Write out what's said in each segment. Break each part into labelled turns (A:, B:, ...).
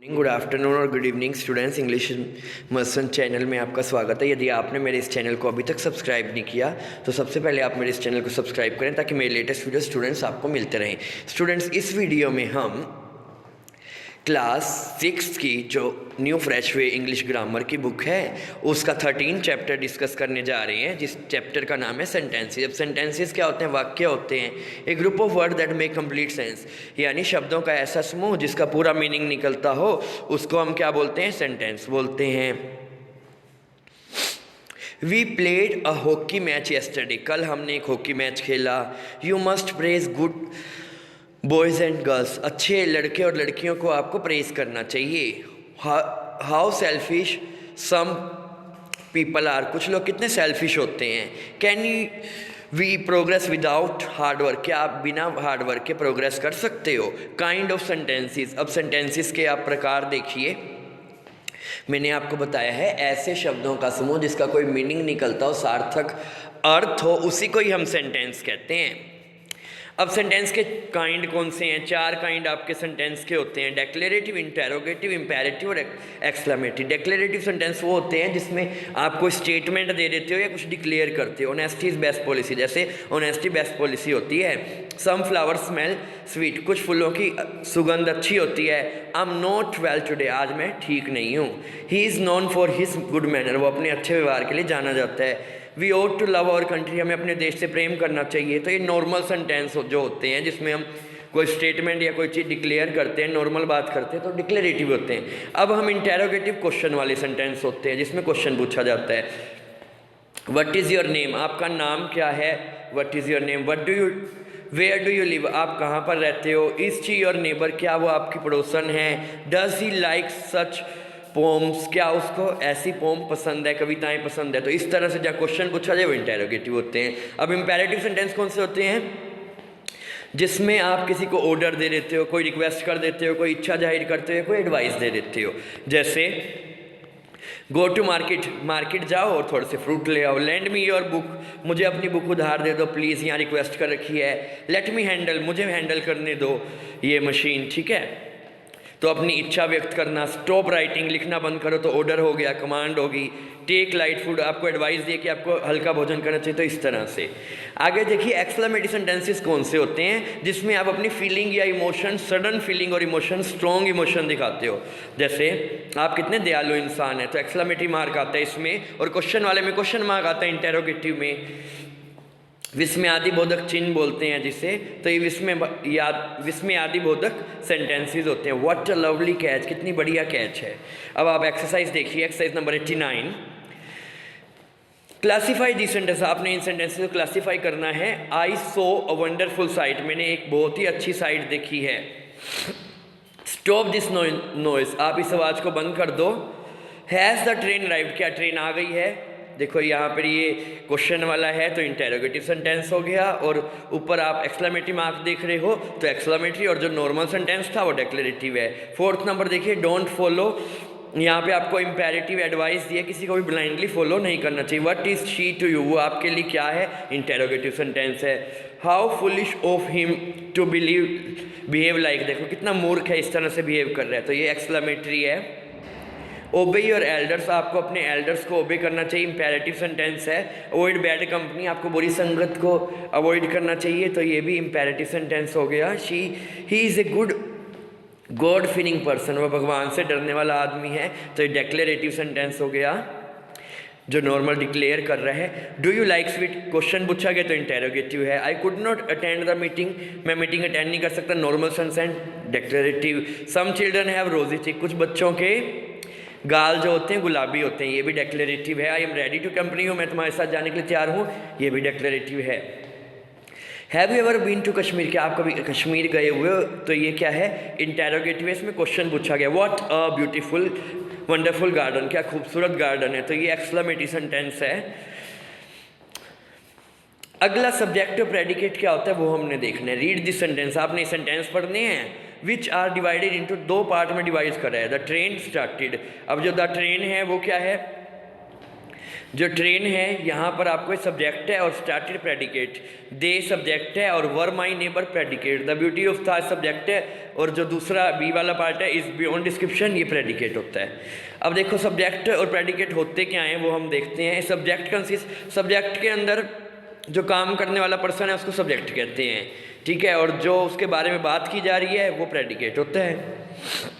A: Good afternoon और good evening students, English मर्सन channel में आपका स्वागत है। यदि आपने मेरे इस चैनल को अभी तक सब्सक्राइब नहीं किया तो सबसे पहले आप मेरे इस चैनल को सब्सक्राइब करें ताकि मेरे लेटेस्ट वीडियो स्टूडेंट्स आपको मिलते रहें। स्टूडेंट्स, इस वीडियो में हम क्लास 6 की जो न्यू फ्रेश वे इंग्लिश ग्रामर की बुक है उसका 13 चैप्टर डिस्कस करने जा रहे हैं, जिस चैप्टर का नाम है सेंटेंसेस। अब सेंटेंसेस क्या होते हैं? वाक्य होते हैं, a group of word that make complete sense, यानी शब्दों का ऐसा समूह जिसका पूरा मीनिंग निकलता हो, उसको हम क्या बोलते हैं? सेंटेंस बोलते हैं। We played a hockey match yesterday, कल हमने एक हॉकी मैच खेला। You must praise good boys and girls, अच्छे लड़के और लड़कियों को आपको प्रेज करना चाहिए। How selfish some people are, कुछ लोग कितने सेल्फिश होते हैं। Can you we progress without hard work, क्या आप बिना हार्ड वर्क के प्रोग्रेस कर सकते हो। काइंड ऑफ सेंटेंसेस, अब सेंटेंसेस के आप प्रकार देखिए। मैंने आपको बताया है ऐसे शब्दों का समूह जिसका कोई मीनिंग निकलता हो, सार्थक अर्थ हो, उसी को ही हम सेंटेंस कहते हैं। अब सेंटेंस के काइंड कौन से हैं? 4 काइंड आपके सेंटेंस के होते हैं, डेक्लेरेटिव, इंटेरोगेटिव, इंपेरेटिव और एक्सक्लेमेटिव। डेक्लेरेटिव सेंटेंस वो होते हैं जिसमें आप कोई स्टेटमेंट दे देते हो या कुछ डिक्लेयर करते हो। ऑनेस्टी इज बेस्ट पॉलिसी, जैसे ऑनेस्टी बेस्ट पॉलिसी होती है। सम फ्लावर स्मेल स्वीट, कुछ फूलों की सुगंध अच्छी होती है। I am not well today, आज मैं ठीक नहीं हूँ। He is known for his good manner, वो अपने अच्छे व्यवहार के लिए जाना जाता है। We ought to love our country, हमें अपने देश से प्रेम करना चाहिए। तो ये नॉर्मल सेंटेंस जो होते हैं जिसमें हम कोई स्टेटमेंट या कोई चीज़ डिक्लेयर करते हैं, नॉर्मल बात करते हैं, तो डिक्लेरेटिव होते हैं। अब हम इंटेरोगेटिव क्वेश्चन वाले सेंटेंस होते हैं जिसमें क्वेश्चन पूछा जाता है। व्हाट इज़ योर नेम, आपका नाम क्या है। What is your name. What do you where do you live, आप कहाँ पर रहते हो। इज शी योर नेबर, क्या वो आपकी पड़ोसन है। Does he like such poems, क्या उसको ऐसी पोम पसंद है, कविताएं पसंद है। तो इस तरह से जब क्वेश्चन पूछा जाए वो इंटेरोगेटिव होते हैं। अब इंपेरेटिव सेंटेंस कौन से होते हैं? जिसमें आप किसी को ऑर्डर दे देते हो, कोई रिक्वेस्ट कर देते हो, कोई इच्छा जाहिर करते हो, कोई एडवाइस दे देते हो। जैसे गो टू मार्केट, मार्केट जाओ और थोड़े से फ्रूट ले आओ। लैंड मी योर बुक, मुझे अपनी बुक उधार दे दो प्लीज़, यहाँ रिक्वेस्ट कर रखी है। लेट मी हैंडल, मुझे हैंडल करने दो ये मशीन, ठीक है। तो अपनी इच्छा व्यक्त करना। स्टॉप राइटिंग, लिखना बंद करो, तो ऑर्डर हो गया, कमांड होगी। टेक लाइट फूड, आपको एडवाइस दिए कि आपको हल्का भोजन करना चाहिए, तो इस तरह से। आगे देखिए एक्सक्लेमेटरी सेंटेंसेस कौन से होते हैं? जिसमें आप अपनी फीलिंग या इमोशन, सडन फीलिंग और इमोशन, स्ट्रॉन्ग इमोशन दिखाते हो। जैसे आप कितने दयालु इंसान हैं, तो एक्सक्लेमेटरी मार्क आता है इसमें। और क्वेश्चन वाले में क्वेश्चन मार्क आता है इंटेरोगेटिव में। विस्मयादि बोधक चिन्ह बोलते हैं जिसे, तो ये विस्मयादि बोधक सेंटेंसेस होते हैं। व्हाट अ लवली कैच, कितनी बढ़िया कैच है। अब आप एक्सरसाइज देखिए, exercise number 89। Classify the sentence, आपने इन सेंटेंसेस को क्लासीफाई करना है। आई सो अ वंडरफुल साइट, मैंने एक बहुत ही अच्छी साइट देखी है। स्टॉप दिस नॉइस, आप इस आवाज़ को बंद कर दो। हैज़ द ट्रेन अराइव्ड, क्या ट्रेन आ गई है। देखो यहाँ पर ये क्वेश्चन वाला है तो इंटेरोगेटिव सेंटेंस हो गया, और ऊपर आप एक्सक्लेमेटरी मार्क देख रहे हो तो एक्सक्लेमेटरी, और जो नॉर्मल सेंटेंस था वो डेक्लेरेटिव है। 4th नंबर देखिए, डोंट फॉलो, यहाँ पे आपको इंपेरेटिव एडवाइस दिया, किसी को भी ब्लाइंडली फॉलो नहीं करना चाहिए। What is she to you, वो आपके लिए क्या है, इंटेरोगेटिव सेंटेंस है। How foolish of him to behave like, देखो कितना मूर्ख है, इस तरह से बिहेव कर रहा है, तो ये एक्सक्लेमेटरी है। ओबे योर एल्डर्स, आपको अपने एल्डर्स को ओबे करना चाहिए, इंपेरेटिव सेंटेंस है। अवॉइड बैड कंपनी, आपको बुरी संगत को अवॉइड करना चाहिए, तो ये भी इंपेरेटिव सेंटेंस हो गया। He is a good God feeling person, वो भगवान से डरने वाला आदमी है, तो ये डेक्लेरेटिव सेंटेंस हो गया जो नॉर्मल डिक्लेयर कर रहा है। Do you like sweet, question पूछा गया तो इंटेरोगेटिव है। I could not attend the meeting, मैं मीटिंग अटेंड नहीं कर सकता, normal sentence declarative. Some children have rosy cheek, कुछ बच्चों के गाल जो होते हैं गुलाबी होते हैं, ये भी डेक्लेरेटिव है। I am ready to company हूँ, मैं तुम्हारे साथ जाने के लिए तैयार हूँ, ये भी डेक्लेरेटिव है। Have you ever been to Kashmir, क्या आप कभी कश्मीर गए हुए हो, तो ये क्या है, इंटेरोगेटिव है, इसमें क्वेश्चन पूछा गया। What a beautiful wonderful garden, क्या खूबसूरत गार्डन है, तो ये एक्सक्लेमेटरी सेंटेंस है। अगला सब्जेक्ट और प्रेडिकेट क्या होता है वो हमने देखना है। रीड दिस सेंटेंस, आपने सेंटेंस पढ़ने हैं। Which are divided into, 2 part में डिवाइड कर रहा है। द ट्रेन स्टार्टेड, अब जो द ट्रेन है वो क्या है, जो ट्रेन है यहाँ पर आपको सब्जेक्ट है और स्टार्टेड प्रेडिकेट, दे सब्जेक्ट है और were my neighbour predicate, the beauty of था सब्जेक्ट है और जो दूसरा बी वाला पार्ट है इस बियॉन्ड डिस्क्रिप्शन ये प्रेडिकेट होता है। अब देखो सब्जेक्ट और प्रेडिकेट होते क्या हैं वो हम देखते हैं। सब्जेक्ट कंसिस्ट, सब्जेक्ट के अंदर जो काम करने वाला पर्सन है उसको सब्जेक्ट कहते हैं, ठीक है, और जो उसके बारे में बात की जा रही है वो प्रेडिकेट होता है।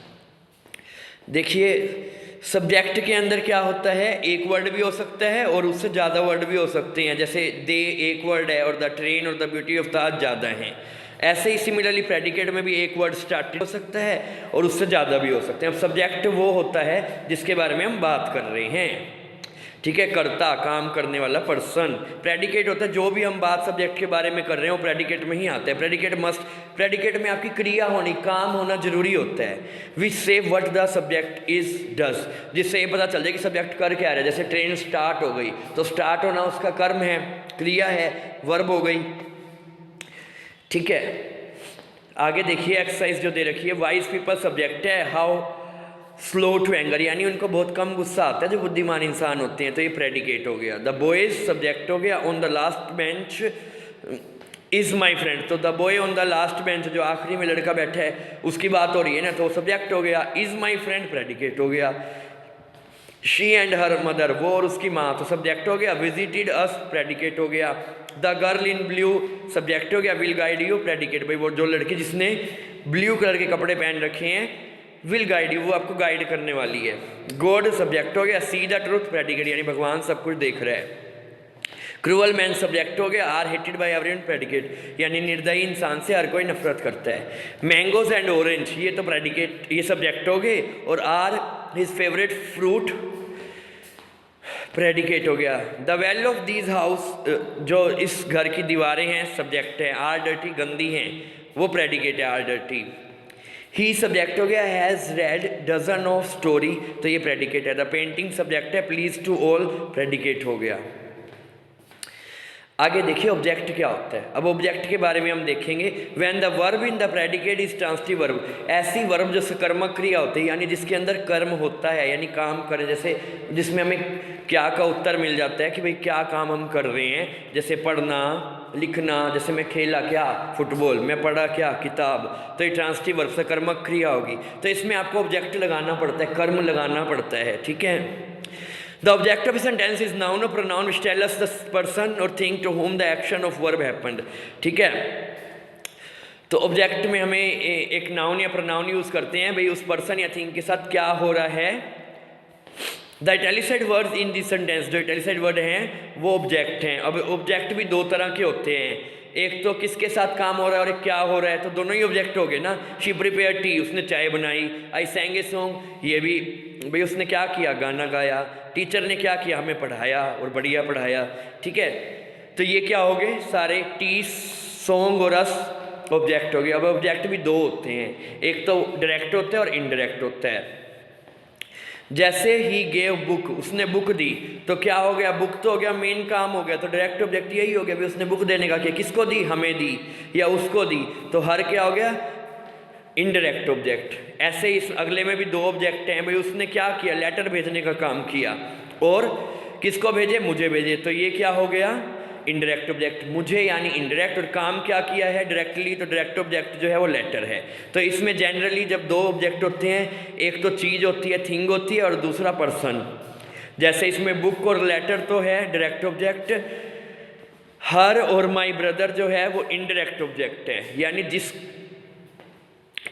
A: देखिए सब्जेक्ट के अंदर क्या होता है, एक वर्ड भी हो सकता है और उससे ज़्यादा वर्ड भी हो सकते हैं, जैसे दे एक वर्ड है और द ट्रेन और द ब्यूटी ऑफ ताज ज़्यादा हैं। ऐसे ही सिमिलरली प्रेडिकेट में भी एक वर्ड स्टार्टेड हो सकता है और उससे ज़्यादा भी हो सकते हैं। अब सब्जेक्ट वो होता है जिसके बारे में हम बात कर रहे हैं, ठीक है, कर्ता, काम करने वाला पर्सन। प्रेडिकेट होता है जो भी हम बात सब्जेक्ट के बारे में कर रहे हो प्रेडिकेट में ही आता है। प्रेडिकेट में आपकी क्रिया होनी, काम होना जरूरी होता है। विच से what the subject is does, जिससे ये पता चल जाए कि सब्जेक्ट कर क्या रहा है। जैसे ट्रेन स्टार्ट हो गई तो स्टार्ट होना उसका कर्म है, क्रिया है, वर्ब हो गई, ठीक है। आगे देखिए एक्सरसाइज जो दे रखी है, वाइज पीपल सब्जेक्ट है, हाउ स्लो टू एंगर, यानी उनको बहुत कम गुस्सा आता है जो बुद्धिमान इंसान होते हैं, तो ये प्रेडिकेट हो गया। द बॉयज सब्जेक्ट हो गया, on the last bench is my friend, तो the boy on the last bench जो आखिरी में लड़का बैठा है उसकी बात हो रही है ना, तो सब्जेक्ट हो गया। इज माई फ्रेंड प्रेडिकेट हो गया। शी एंड हर मदर, वो और उसकी माँ, तो सब्जेक्ट हो गया। विजिटेड अस प्रेडिकेट हो गया। The girl in blue subject हो गया। विल गाइड यू प्रेडिकेट, भाई वो जो लड़की जिसने ब्लू कलर के कपड़े पहन रखे हैं, विल गाइड यू, वो आपको गाइड करने वाली है। गॉड सब्जेक्ट हो गया। सी द ट्रूथ प्रेडिकेट, यानी भगवान सब कुछ देख रहा है। क्रूअल मैन सब्जेक्ट हो गया। Are hated by everyone predicate, यानी निर्दयी इंसान से हर कोई नफरत करता है। मैंगोज एंड ऑरेंज, ये तो प्रेडिकेट, ये सब्जेक्ट हो गए। और are his favourite fruit predicate हो गया। The well of these house, जो इस घर की दीवारें हैं सब्जेक्ट है। आर डर्टी, गंदी हैं, वो प्रेडिकेट है, आर डर्टी। ही सब्जेक्ट हो गया। Has read dozen of story, तो ये प्रेडिकेट है। द पेंटिंग सब्जेक्ट है। प्लीज टू ऑल प्रेडिकेट हो गया। आगे देखिए ऑब्जेक्ट क्या होता है। अब ऑब्जेक्ट के बारे में हम देखेंगे। When the verb in the predicate is transitive verb, ऐसी वर्ब जो सकर्मक क्रिया होती है, यानी जिसके अंदर कर्म होता है, यानी काम करें, जैसे जिसमें हमें क्या का उत्तर मिल जाता है कि भाई क्या काम हम कर रहे हैं, जैसे पढ़ना, लिखना। जैसे मैं खेला क्या, फुटबॉल, मैं पढ़ा क्या, किताब, तो ये ट्रांसिटिव वर्ब सकर्मक क्रिया होगी। तो इसमें आपको ऑब्जेक्ट लगाना पड़ता है, कर्म लगाना पड़ता है, ठीक है। The object of a sentence is noun or pronoun which tell us the person or thing to whom the action of verb happened, ठीक है। तो ऑब्जेक्ट में हमें एक नाउन या प्रोनाउन यूज करते हैं, भाई उस पर्सन या थिंग के साथ क्या हो रहा है। The italicised words in this sentence, जो इटैलिसाइड वर्ड हैं वो ऑब्जेक्ट हैं। अब ऑब्जेक्ट भी दो तरह के होते हैं, एक तो किसके साथ काम हो रहा है और एक क्या हो रहा है, तो दोनों ही ऑब्जेक्ट हो गए ना। शी प्रिपेयर टी, उसने चाय बनाई। आई सैंग ए सॉन्ग, ये भी भाई उसने क्या किया, गाना गाया। टीचर ने क्या किया, हमें पढ़ाया और बढ़िया पढ़ाया, ठीक है। तो ये क्या हो गए सारे, टी, सॉन्ग और अस ऑब्जेक्ट हो गए। अब ऑब्जेक्ट भी दो होते हैं, एक तो डायरेक्ट होता है और इनडायरेक्ट होता है। जैसे ही गेव बुक, उसने बुक दी, तो क्या हो गया, बुक तो हो गया, मेन काम हो गया, तो डायरेक्ट ऑब्जेक्ट यही हो गया, भाई उसने बुक देने का किया, किसको दी, हमें दी या उसको दी, तो हर क्या हो गया, इनडायरेक्ट ऑब्जेक्ट। ऐसे ही इस अगले में भी दो ऑब्जेक्ट हैं, भाई उसने क्या किया, लेटर भेजने का काम किया और किसको भेजे, मुझे भेजे, तो ये क्या हो गया, इनडायरेक्ट ऑब्जेक्ट। मुझे यानी इनडायरेक्ट, और काम क्या किया है, डायरेक्टली, तो डायरेक्ट ऑब्जेक्ट जो है वो लेटर है। तो इसमें जनरली जब दो ऑब्जेक्ट होते हैं, एक तो चीज़ होती है, थिंग होती है, और दूसरा पर्सन। जैसे इसमें बुक और लेटर तो है डायरेक्ट ऑब्जेक्ट, हर और माई ब्रदर जो है वो इनडायरेक्ट ऑब्जेक्ट है, यानी जिस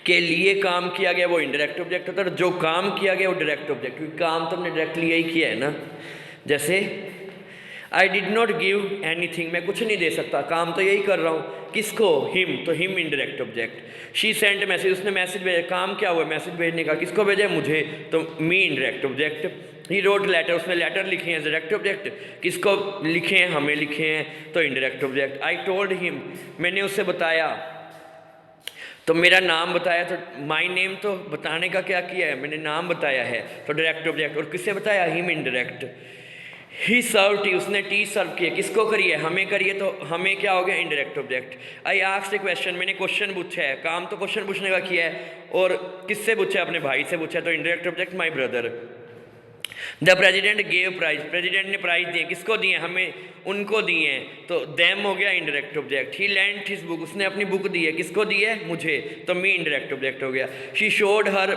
A: के लिए काम किया गया वो इनडायरेक्ट ऑब्जेक्ट होता है, जो काम किया गया वो डायरेक्ट ऑब्जेक्ट, क्योंकि काम तो हमने डायरेक्टली यही किया है ना। जैसे I did not give anything, मैं कुछ नहीं दे सकता, काम तो यही कर रहा हूँ, किसको, हिम, तो him indirect object. She sent message, उसने मैसेज भेजा, काम क्या हुआ, मैसेज भेजने का, किसको भेजा, मुझे, तो me indirect object. He wrote letter, उसने लेटर लिखे हैं, डायरेक्ट ऑब्जेक्ट, किसको लिखे हैं, हमें लिखे हैं, तो indirect object. I told him, मैंने उससे बताया, तो मेरा नाम बताया, तो माई नेम, तो बताने का क्या किया है, मैंने नाम बताया है, तो डायरेक्ट ऑब्जेक्ट। और किससे बताया, हिम इनडायरेक्ट। ही सर्व टी, उसने टी सर्व किया, किसको करिए, हमें करिए, तो हमें क्या हो गया, indirect object. I asked A question, मैंने क्वेश्चन पूछा है, काम तो क्वेश्चन पूछने का किया है, और किससे पूछा है, अपने भाई से पूछा है, तो indirect object my brother. The president gave prize, president ने प्राइज दिए, किसको दिए? हमें, उनको दिए हैं, तो दैम हो गया इंडायरेक्ट ऑब्जेक्ट। ही लेंट हिज बुक, उसने अपनी बुक दी है, किसको दी है? मुझे, तो मी इंडायरेक्ट ऑब्जेक्ट हो गया। शी शोड हर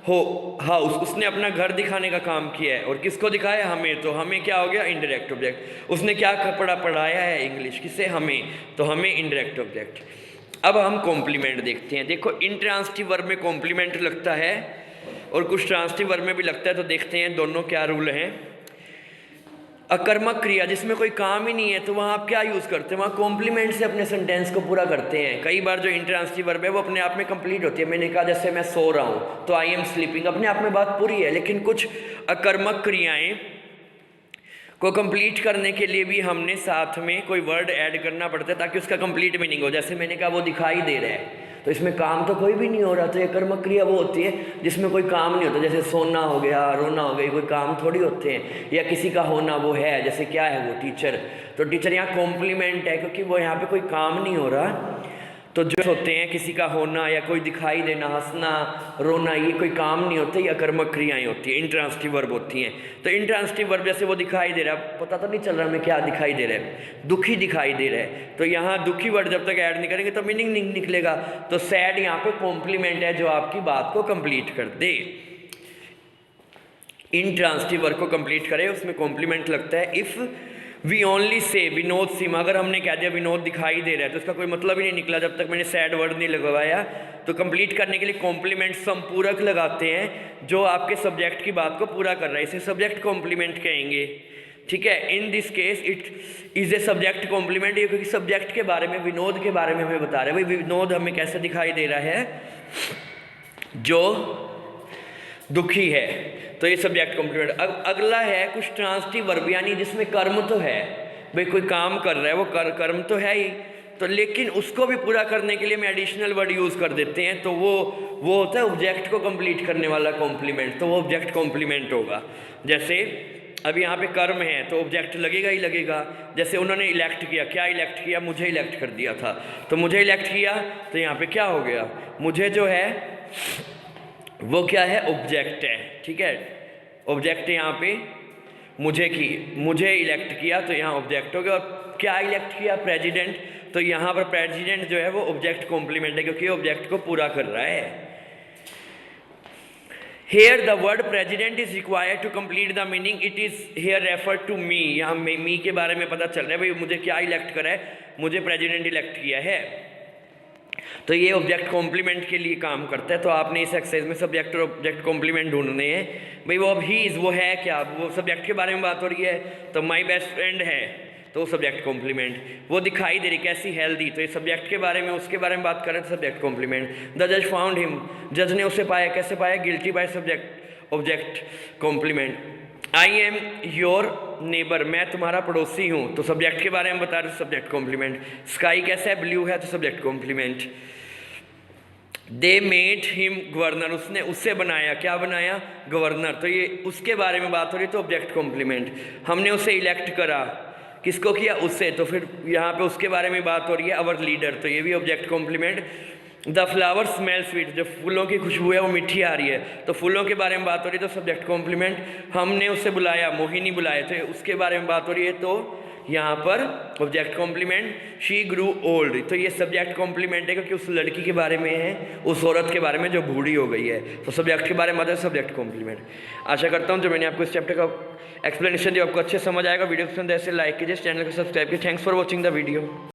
A: हो हाउस, उसने अपना घर दिखाने का काम किया है, और किसको दिखाया? हमें, तो हमें क्या हो गया? Indirect object. उसने क्या पढ़ाया है? इंग्लिश, किसे? हमें, तो हमें इंडायरेक्ट ऑब्जेक्ट। अब हम कॉम्प्लीमेंट देखते हैं। देखो इंट्रांसिटिव वर्ब में कॉम्प्लीमेंट लगता है और कुछ ट्रांसिटिव वर्ब में भी लगता है, तो देखते हैं दोनों क्या रूल हैं। अकर्मक क्रिया जिसमें कोई काम ही नहीं है, तो वहाँ आप क्या यूज़ करते हैं? वहाँ कॉम्प्लीमेंट से अपने सेंटेंस को पूरा करते हैं। कई बार जो इंट्रांसिटिव वर्ब है वो अपने आप में कंप्लीट होती है। मैंने कहा जैसे मैं सो रहा हूँ, तो आई एम स्लीपिंग, अपने आप में बात पूरी है। लेकिन कुछ अकर्मक क्रियाएं को कंप्लीट करने के लिए भी हमने साथ में कोई वर्ड ऐड करना पड़ता है ताकि उसका कंप्लीट मीनिंग हो। जैसे मैंने कहा वो दिखाई दे रहा है, तो इसमें काम तो कोई भी नहीं हो रहा, तो ये कर्मक क्रिया वो होती है जिसमें कोई काम नहीं होता। जैसे सोना हो गया, रोना हो गया, कोई काम थोड़ी होते हैं। या किसी का होना वो है, जैसे क्या है वो? टीचर, तो टीचर यहाँ कॉम्प्लीमेंट है क्योंकि वो यहाँ पे कोई काम नहीं हो रहा। तो जो होते हैं किसी का होना या कोई दिखाई देना, हंसना, रोना, ये कोई काम नहीं होते, ये अकर्मक क्रियाएं होती हैं, इंट्रांसिटिव वर्ब होती हैं। तो इंट्रांसिटिव वर्ब जैसे वो दिखाई दे रहा है, पता तो नहीं चल रहा हमें क्या दिखाई दे रहा है, दुखी दिखाई दे रहा है, तो यहाँ दुखी वर्ड जब तक ऐड नहीं करेंगे तो मीनिंग नहीं निकलेगा। तो सैड यहाँ पे कॉम्प्लीमेंट है जो आपकी बात को कंप्लीट कर दे। इंट्रांसिटिव वर्ब को कंप्लीट करे उसमें कॉम्प्लीमेंट लगता है। If we only say Vinod SIM, अगर हमने कह दिया विनोद दिखाई दे रहा है तो इसका कोई मतलब ही नहीं निकला जब तक मैंने सैड वर्ड नहीं लगवाया। तो कंप्लीट करने के लिए कॉम्प्लीमेंट संपूरक लगाते हैं जो आपके सब्जेक्ट की बात को पूरा कर रहा है, इसे सब्जेक्ट कॉम्प्लीमेंट कहेंगे। ठीक है, in this case it is a subject complement, ये क्योंकि सब्जेक्ट के बारे में, विनोद के बारे में हमें बता रहे हैं। भाई विनोद हमें कैसे दिखाई दे रहा है? जो दुखी है, तो ये सब्जेक्ट कॉम्प्लीमेंट। अब अगला है कुछ ट्रांसिटिव वर्ब, यानी जिसमें कर्म तो है, भाई कोई काम कर रहा है, वो कर्म तो है ही, तो लेकिन उसको भी पूरा करने के लिए हम एडिशनल वर्ड यूज़ कर देते हैं, तो वो होता है ऑब्जेक्ट को कंप्लीट करने वाला कॉम्प्लीमेंट, तो वो ऑब्जेक्ट कॉम्प्लीमेंट होगा। जैसे अब यहाँ पे कर्म है तो ऑब्जेक्ट लगेगा ही लगेगा। जैसे उन्होंने इलेक्ट किया, क्या इलेक्ट किया? मुझे इलेक्ट कर दिया था, तो मुझे इलेक्ट किया, तो यहाँ पे क्या हो गया? मुझे जो है वो क्या है? ऑब्जेक्ट है। ठीक है, ऑब्जेक्ट यहाँ पे मुझे इलेक्ट किया, तो यहाँ ऑब्जेक्ट हो गया। और क्या इलेक्ट किया? प्रेसिडेंट, तो यहाँ पर प्रेसिडेंट जो है वो ऑब्जेक्ट कॉम्प्लीमेंट है क्योंकि ऑब्जेक्ट को पूरा कर रहा है। Here the word president is required to complete the meaning. It is here referred to me. यहाँ मी के बारे में पता चल रहा है, भाई मुझे क्या इलेक्ट करा है? मुझे प्रेसिडेंट इलेक्ट किया है, तो ये ऑब्जेक्ट कॉम्प्लीमेंट के लिए काम करता है। तो आपने इस एक्सरसाइज में सब्जेक्ट और ऑब्जेक्ट कॉम्प्लीमेंट ढूंढने हैं। भाई वो अब ही इज़, वो है क्या? वो सब्जेक्ट के बारे में बात हो रही है, तो माई बेस्ट फ्रेंड है, तो सब्जेक्ट कॉम्प्लीमेंट। वो दिखाई दे रही कैसी? हेल्दी, तो ये सब्जेक्ट के बारे में, उसके बारे में बात कर रहे हैं, सब्जेक्ट कॉम्प्लीमेंट। द जज फाउंड हिम, जज ने उसे पाया, कैसे पाया? Guilty by subject object complement. I am your neighbour, मैं तुम्हारा पड़ोसी हूँ, तो सब्जेक्ट के बारे में बता रहे, सब्जेक्ट कॉम्प्लीमेंट। स्काई कैसा है? ब्लू है, तो subject complement. They made him governor, उसने उसे बनाया, क्या बनाया? गवर्नर, तो ये उसके बारे में बात हो रही, तो ऑब्जेक्ट कॉम्प्लीमेंट। हमने उसे इलेक्ट करा, किसको किया? उससे, तो फिर यहाँ पे उसके बारे में बात हो रही है, अवर लीडर, तो ये भी object complement. The flower smell sweet, जो फूलों की खुशबू है वो मीठी आ रही है, तो फूलों के बारे में बात हो रही है, तो सब्जेक्ट कॉम्प्लीमेंट। हमने उसे बुलाया, मोहिनी बुलाए, तो उसके बारे में बात हो रही है, तो यहाँ पर object complement. She grew old, तो ये सब्जेक्ट कॉम्प्लीमेंट है क्योंकि उस लड़की के बारे में है, उस औरत के बारे में जो बूढ़ी हो गई है, तो सब्जेक्ट के बारे में आता है, सब्जेक्ट कॉम्प्लीमेंट। आशा करता हूँ जो मैंने आपको इस चैप्टर का एक्सप्लेनेशन दिया आपको अच्छे समझ आएगा। वीडियो पसंद है ऐसे लाइक कीजिए, चैनल को सब्सक्राइब कीजिए। Thanks for watching the video.